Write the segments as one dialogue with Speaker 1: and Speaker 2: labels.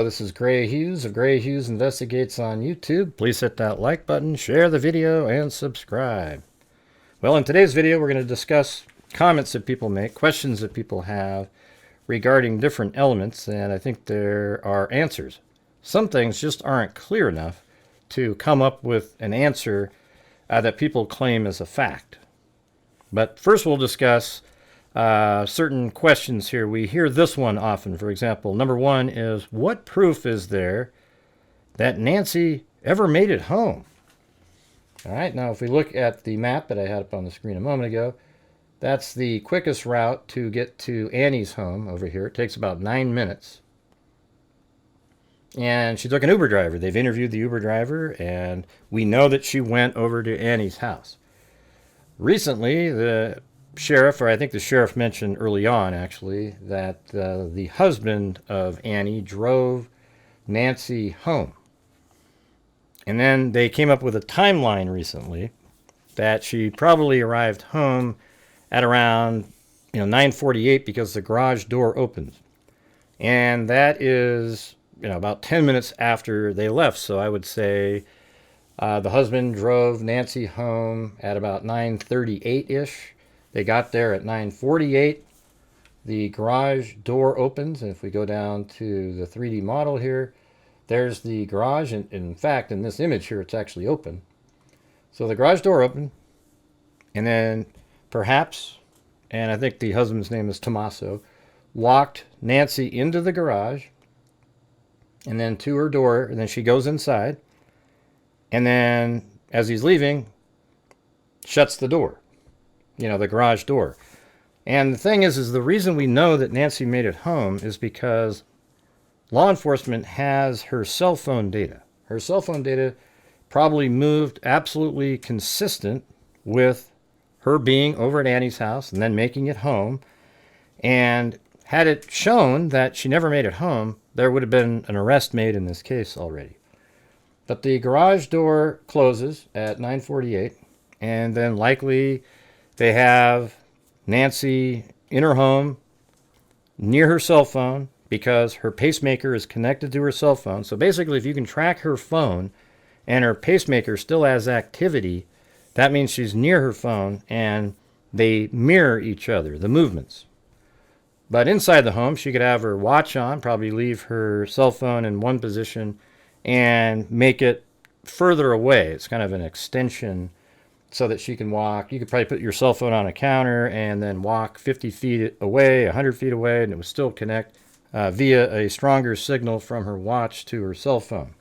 Speaker 1: this is Gray Hughes of Gray Hughes Investigates on YouTube. Please hit that like button, share the video, and subscribe. Well, in today's video, we're going to discuss comments that people make, questions that people have regarding different elements, and I think there are answers. Some things just aren't clear enough to come up with an answer that people claim as a fact. But first we'll discuss certain questions here. We hear this one often. For example, number one is, what proof is there that Nancy ever made it home? All right, now if we look at the map that I had up on the screen a moment ago, that's the quickest route to get to Annie's home over here. It takes about 9 minutes. And she took an Uber driver. They've interviewed the Uber driver, and we know that she went over to Annie's house. Recently, the sheriff, or I think the sheriff mentioned early on actually, that the husband of Annie drove Nancy home. And then they came up with a timeline recently that she probably arrived home at around 9:48 because the garage door opens. And that is about 10 minutes after they left. So I would say the husband drove Nancy home at about 9:38-ish. They got there at 9:48. The garage door opens, and if we go down to the 3D model here, there's the garage. And in fact, in this image here, it's actually open. So the garage door opened, and then perhaps, and I think the husband's name is Tommaso, walked Nancy into the garage, and then to her door, and then she goes inside, and then as he's leaving, shuts the door. The garage door. And the thing is the reason we know that Nancy made it home is because law enforcement has her cell phone data. Her cell phone data probably moved absolutely consistent with her being over at Annie's house and then making it home. And had it shown that she never made it home, there would have been an arrest made in this case already. But the garage door closes at 9:48, and then likely they have Nancy in her home near her cell phone because her pacemaker is connected to her cell phone. So basically, if you can track her phone and her pacemaker still has activity, that means she's near her phone and they mirror each other, the movements. But inside the home, she could have her watch on, probably leave her cell phone in one position and make it further away. It's kind of an extension so that she can walk. You could probably put your cell phone on a counter and then walk 50 feet away, 100 feet away, and it would still connect via a stronger signal from her watch to her cell phone.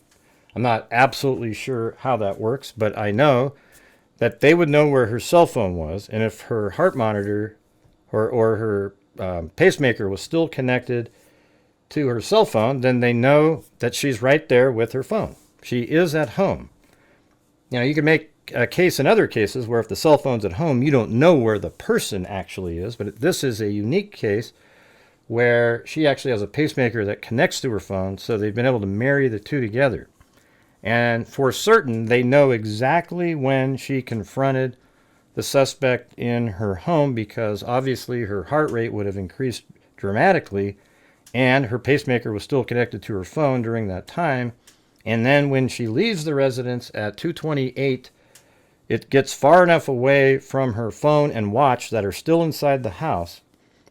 Speaker 1: I'm not absolutely sure how that works, but I know that they would know where her cell phone was, and if her heart monitor or her pacemaker was still connected to her cell phone, then they know that she's right there with her phone. She is at home. You can make a case in other cases where if the cell phone's at home, you don't know where the person actually is. But this is a unique case where she actually has a pacemaker that connects to her phone, so they've been able to marry the two together. And for certain, they know exactly when she confronted the suspect in her home because obviously her heart rate would have increased dramatically and her pacemaker was still connected to her phone during that time. And then when she leaves the residence at 2:28, it gets far enough away from her phone and watch that are still inside the house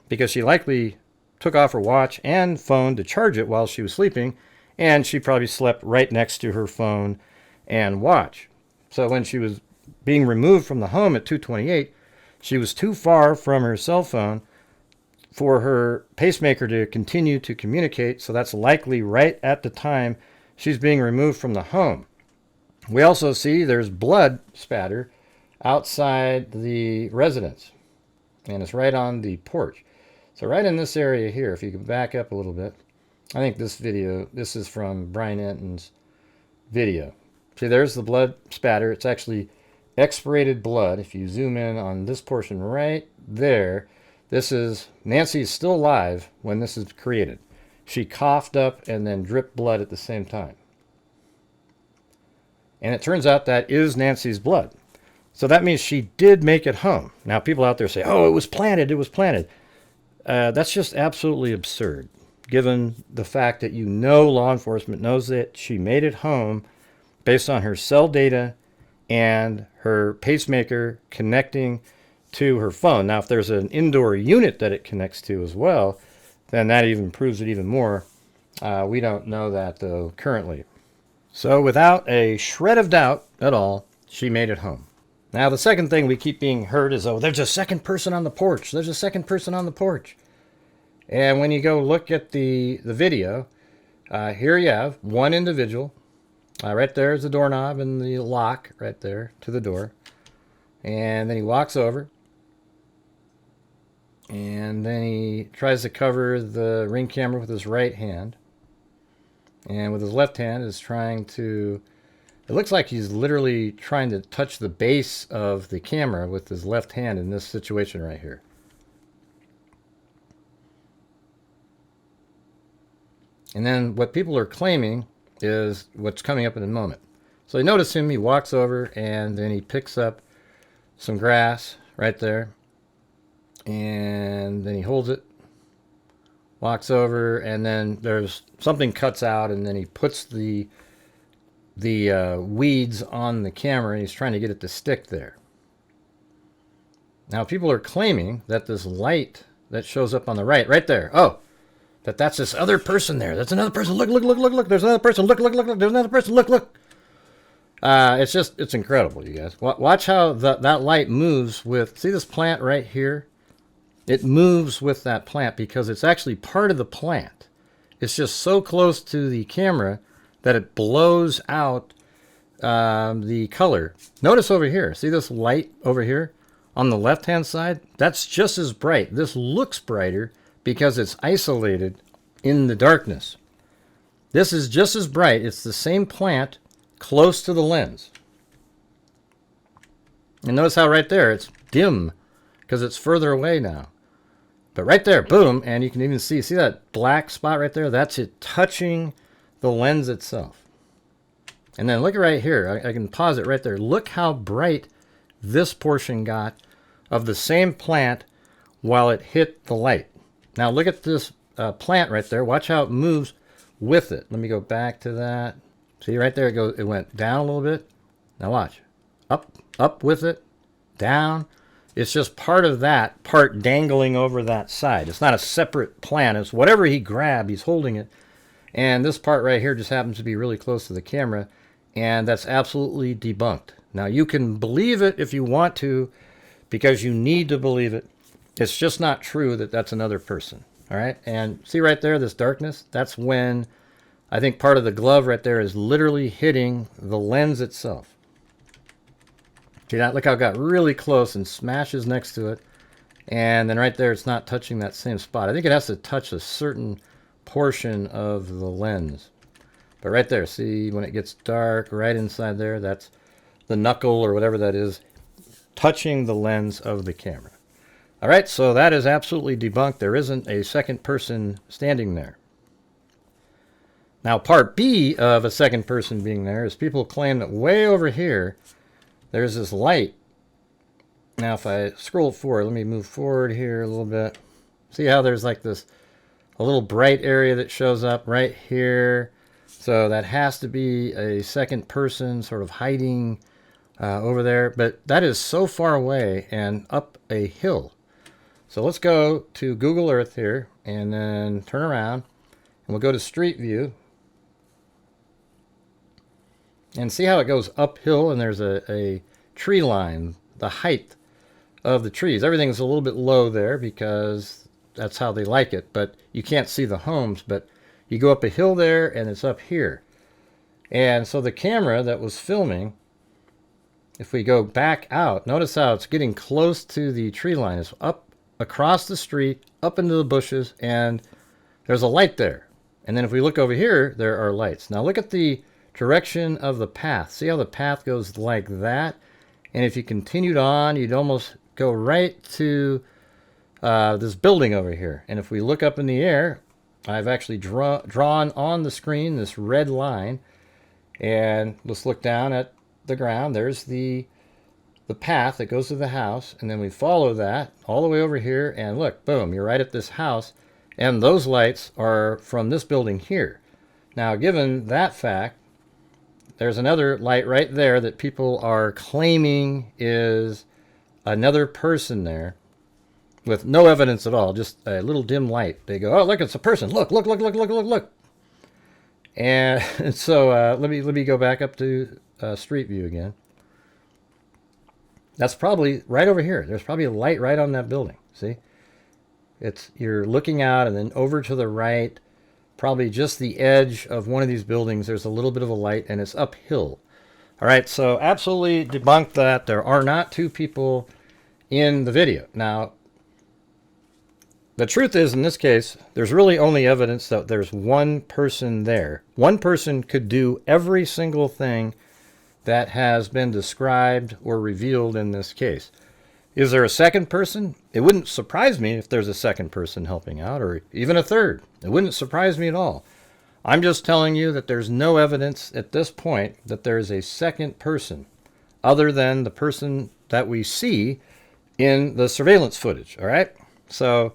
Speaker 1: because she likely took off her watch and phone to charge it while she was sleeping, and she probably slept right next to her phone and watch. So when she was being removed from the home at 2:28, she was too far from her cell phone for her pacemaker to continue to communicate, so that's likely right at the time she's being removed from the home. We also see there's blood spatter outside the residence, and it's right on the porch. So right in this area here, if you can back up a little bit, I think this is from Brian Enton's video. See, there's the blood spatter. It's actually expirated blood. If you zoom in on this portion right there, Nancy's still alive when this is created. She coughed up and then dripped blood at the same time. And it turns out that is Nancy's blood. So that means she did make it home. Now, people out there say, oh, it was planted. That's just absolutely absurd. given the fact that you know law enforcement knows that she made it home based on her cell data and her pacemaker connecting to her phone. Now, if there's an indoor unit that it connects to as well, then that even proves it even more. We don't know that, though, currently. So without a shred of doubt at all, she made it home. Now, the second thing we keep being heard is, oh, there's a second person on the porch. There's a second person on the porch. And when you go look at the video, here you have one individual. Right there is the doorknob and the lock right there to the door. And then he walks over. And then he tries to cover the Ring camera with his right hand. And with his left hand is trying to... It looks like he's literally trying to touch the base of the camera with his left hand in this situation right here. And then what people are claiming is what's coming up in a moment. So you notice him, he walks over and then he picks up some grass right there. And then he holds it, walks over, and then there's something cuts out, and then he puts the weeds on the camera, and he's trying to get it to stick there. Now, people are claiming that this light that shows up on the right there, oh, that's this other person there. That's another person. Look, look, look, look, look. There's another person. Look, look, look, look. There's another person. Look, look. It's incredible, you guys. Watch how that light moves with, see this plant right here? It moves with that plant because it's actually part of the plant. It's just so close to the camera that it blows out the color. Notice over here. See this light over here on the left-hand side? That's just as bright. This looks brighter because it's isolated in the darkness. This is just as bright. It's the same plant close to the lens. And notice how right there it's dim because it's further away now. But right there, boom, and you can even see that black spot right there? That's it touching the lens itself. And then look right here. I can pause it right there. Look how bright this portion got of the same plant while it hit the light. Now look at this plant right there. Watch how it moves with it. Let me go back to that. See right there, it went down a little bit. Now watch. Up with it, down. It's just part of that part dangling over that side. It's not a separate plant. It's whatever he grabbed, he's holding it. And this part right here just happens to be really close to the camera. And that's absolutely debunked. Now, you can believe it if you want to, because you need to believe it. It's just not true that that's another person. All right? And see right there, this darkness? That's when I think part of the glove right there is literally hitting the lens itself. See that? Look how it got really close and smashes next to it. And then right there, it's not touching that same spot. I think it has to touch a certain portion of the lens. But right there, see when it gets dark, right inside there, that's the knuckle or whatever that is, touching the lens of the camera. All right, so that is absolutely debunked. There isn't a second person standing there. Now, part B of a second person being there is people claim that way over here, there's this light. Now, if I scroll forward, let me move forward here a little bit. See how there's like this, a little bright area that shows up right here. So that has to be a second person sort of hiding over there. But that is so far away and up a hill. So let's go to Google Earth here and then turn around. And we'll go to Street View. And see how it goes uphill and there's a tree line, the height of the trees. Everything's a little bit low there because that's how they like it. But you can't see the homes. But you go up a hill there and it's up here. And so the camera that was filming, if we go back out, notice how it's getting close to the tree line. It's up across the street, up into the bushes, and there's a light there. And then if we look over here, there are lights. Now look at the direction of the path. See how the path goes like that? And if you continued on, you'd almost go right to this building over here. And if we look up in the air, I've actually drawn on the screen this red line. And let's look down at the ground. There's the path that goes to the house. And then we follow that all the way over here. And look, boom, you're right at this house. And those lights are from this building here. Now, given that fact, there's another light right there that people are claiming is another person there with no evidence at all, just a little dim light. They go, oh, look, it's a person. Look, look, look, look, look, look, look. And so let me go back up to Street View again. That's probably right over here. There's probably a light right on that building. See? You're looking out, and then over to the right, probably just the edge of one of these buildings, there's a little bit of a light, and it's uphill. All right, so absolutely debunk that. There are not two people in the video. Now, the truth is, in this case, there's really only evidence that there's one person there. One person could do every single thing that has been described or revealed in this case. Is there a second person? It wouldn't surprise me if there's a second person helping out, or even a third. It wouldn't surprise me at all. I'm just telling you that there's no evidence at this point that there is a second person other than the person that we see in the surveillance footage, all right? So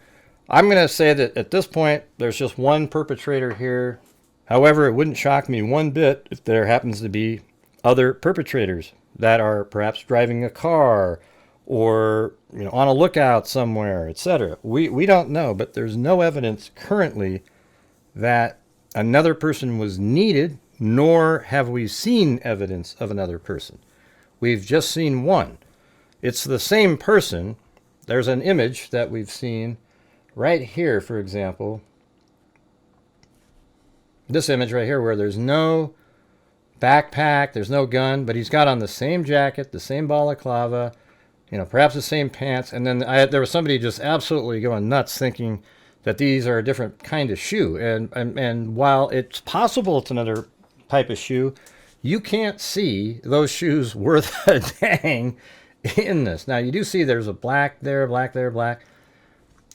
Speaker 1: I'm going to say that at this point, there's just one perpetrator here. However, it wouldn't shock me one bit if there happens to be other perpetrators that are perhaps driving a car or on a lookout somewhere, etc. We don't know, but there's no evidence currently that another person was needed, nor have we seen evidence of another person. We've just seen one. It's the same person. There's an image that we've seen right here, for example. This image right here where there's no backpack, there's no gun, but he's got on the same jacket, the same balaclava, perhaps the same pants. And then there was somebody just absolutely going nuts thinking that these are a different kind of shoe. And while it's possible it's another type of shoe, you can't see those shoes worth a dang in this. Now, you do see there's a black there, black there, black.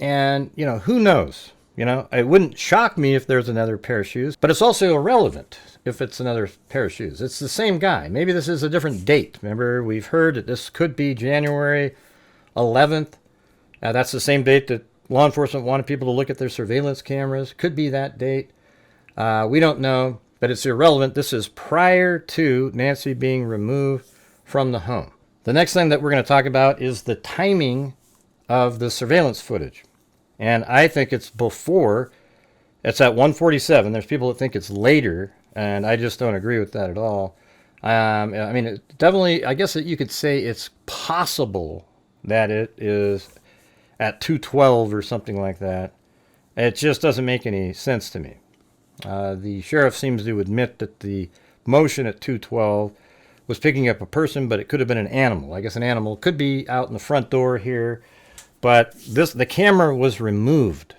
Speaker 1: And, who knows? It wouldn't shock me if there's another pair of shoes, but it's also irrelevant if it's another pair of shoes. It's the same guy. Maybe this is a different date. Remember, we've heard that this could be January 11th. That's the same date that law enforcement wanted people to look at their surveillance cameras. Could be that date. We don't know, but it's irrelevant. This is prior to Nancy being removed from the home. The next thing that we're going to talk about is the timing of the surveillance footage. And I think it's before. It's at 1:47. There's people that think it's later, and I just don't agree with that at all. It definitely, I guess that you could say it's possible that it is at 2:12 or something like that. It just doesn't make any sense to me. The sheriff seems to admit that the motion at 2:12 was picking up a person, but it could have been an animal. I guess an animal could be out in the front door here. But the camera was removed.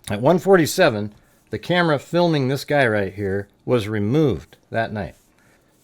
Speaker 1: At 1:47, the camera filming this guy right here was removed that night.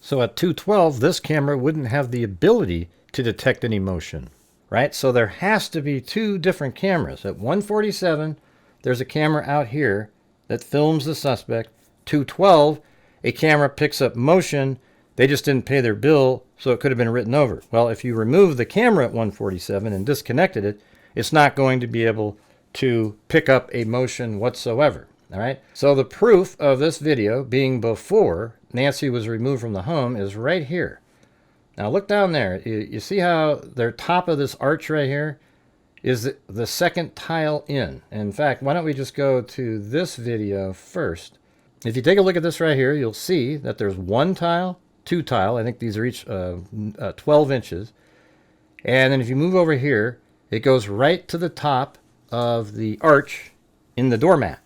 Speaker 1: So at 2:12, this camera wouldn't have the ability to detect any motion, right? So there has to be two different cameras. At 1:47, there's a camera out here that films the suspect. 2:12, a camera picks up motion. They just didn't pay their bill, so it could have been written over. Well, if you remove the camera at 1:47 and disconnected it, it's not going to be able to pick up a motion whatsoever. All right. So the proof of this video being before Nancy was removed from the home is right here. Now look down there. You see how the top of this arch right here is the second tile in. In fact, why don't we just go to this video first? If you take a look at this right here, you'll see that there's one tile, two tile. I think these are each 12 inches. And then if you move over here, it goes right to the top of the arch in the doormat.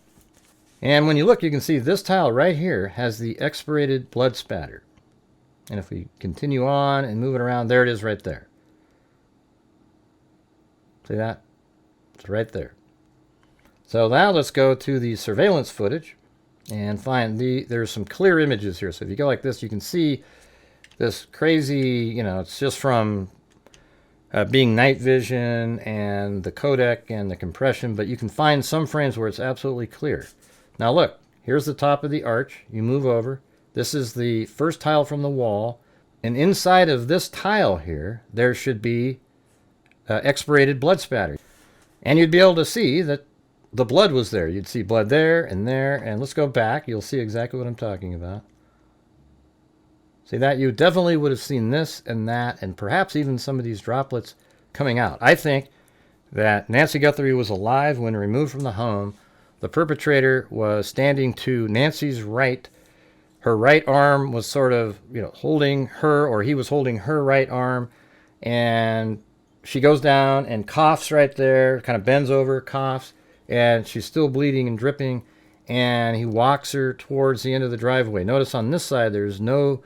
Speaker 1: And when you look, you can see this tile right here has the expirated blood spatter. And if we continue on and move it around, there it is right there. See that? It's right there. So now let's go to the surveillance footage and find there's some clear images here. So if you go like this, you can see this crazy, it's just from being night vision and the codec and the compression, but you can find some frames where it's absolutely clear. Now look, here's the top of the arch. You move over. This is the first tile from the wall. And inside of this tile here, there should be expirated blood spatter. And you'd be able to see that the blood was there. You'd see blood there, and let's go back. You'll see exactly what I'm talking about. See that? You definitely would have seen this and that, and perhaps even some of these droplets coming out. I think that Nancy Guthrie was alive when removed from the home. The perpetrator was standing to Nancy's right. Her right arm was sort of, holding her, or he was holding her right arm, and she goes down and coughs right there, kind of bends over, coughs, and she's still bleeding and dripping, and he walks her towards the end of the driveway. Notice on this side there's no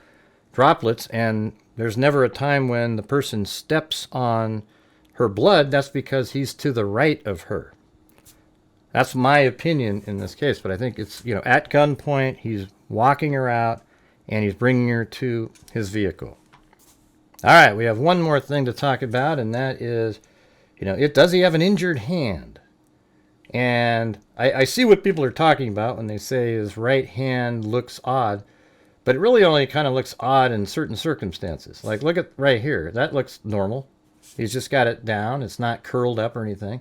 Speaker 1: droplets, and there's never a time when the person steps on her blood. That's because he's to the right of her. That's my opinion in this case, but I think it's, at gunpoint, he's walking her out, and he's bringing her to his vehicle. All right, we have one more thing to talk about, and that is, does he have an injured hand? And I see what people are talking about when they say his right hand looks odd, but it really only kind of looks odd in certain circumstances. Like, look at right here. That looks normal. He's just got it down. It's not curled up or anything.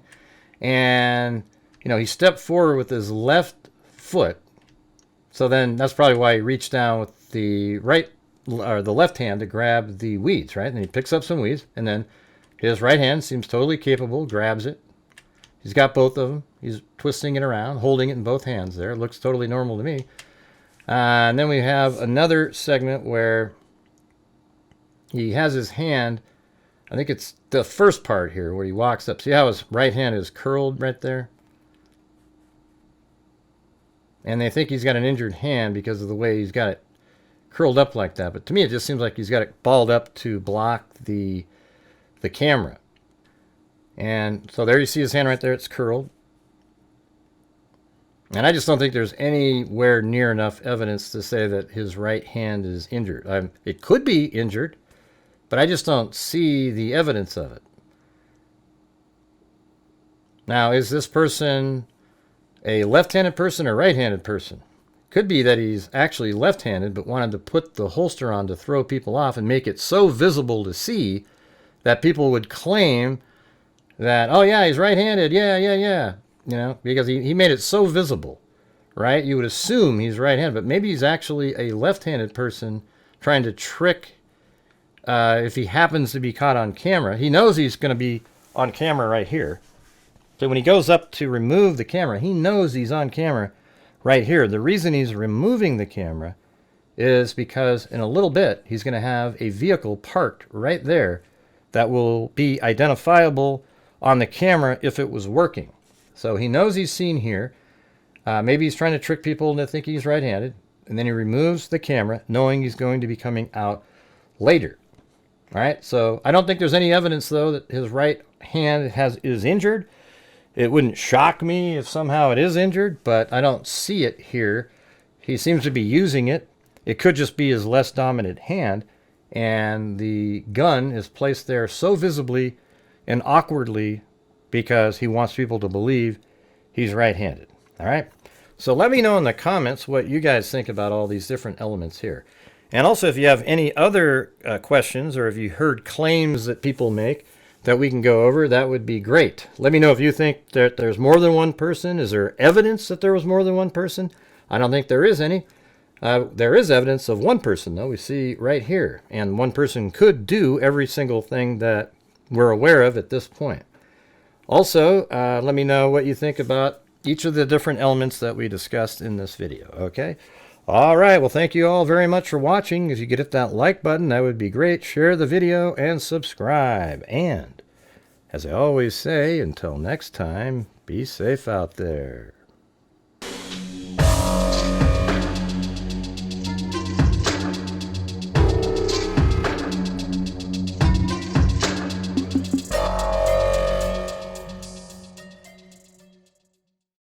Speaker 1: And, he stepped forward with his left foot. So then that's probably why he reached down with the right or the left hand to grab the weeds, right? And he picks up some weeds, and then his right hand seems totally capable, grabs it. He's got both of them. He's twisting it around, holding it in both hands there. It looks totally normal to me. And then we have another segment where he has his hand, I think it's the first part here where he walks up. See how his right hand is curled right there? And they think he's got an injured hand because of the way he's got it curled up like that. But to me, it just seems like he's got it balled up to block the camera. And so there you see his hand right there. It's curled. And I just don't think there's anywhere near enough evidence to say that his right hand is injured. It could be injured, but I just don't see the evidence of it. Now, is this person a left-handed person or right-handed person? Could be that he's actually left-handed but wanted to put the holster on to throw people off and make it so visible to see that people would claim that, oh yeah, he's right-handed, yeah. Because he made it so visible, right? You would assume he's right-handed, but maybe he's actually a left-handed person trying to trick, if he happens to be caught on camera. He knows he's going to be on camera right here. So when he goes up to remove the camera, he knows he's on camera right here. The reason he's removing the camera is because in a little bit, he's going to have a vehicle parked right there that will be identifiable on the camera if it was working. So he knows he's seen here. Maybe he's trying to trick people into thinking he's right-handed. And then he removes the camera, knowing he's going to be coming out later. All right, so I don't think there's any evidence, though, that his right hand is injured. It wouldn't shock me if somehow it is injured, but I don't see it here. He seems to be using it. It could just be his less dominant hand, and the gun is placed there so visibly and awkwardly because he wants people to believe he's right-handed. All right? So let me know in the comments what you guys think about all these different elements here. And also, if you have any other questions, or if you heard claims that people make that we can go over, that would be great. Let me know if you think that there's more than one person. Is there evidence that there was more than one person? I don't think there is any. There is evidence of one person, though. We see right here. And one person could do every single thing that we're aware of at this point. Also, let me know what you think about each of the different elements that we discussed in this video, okay? All right, well, thank you all very much for watching. If you could hit that like button, that would be great. Share the video and subscribe. And, as I always say, until next time, be safe out there.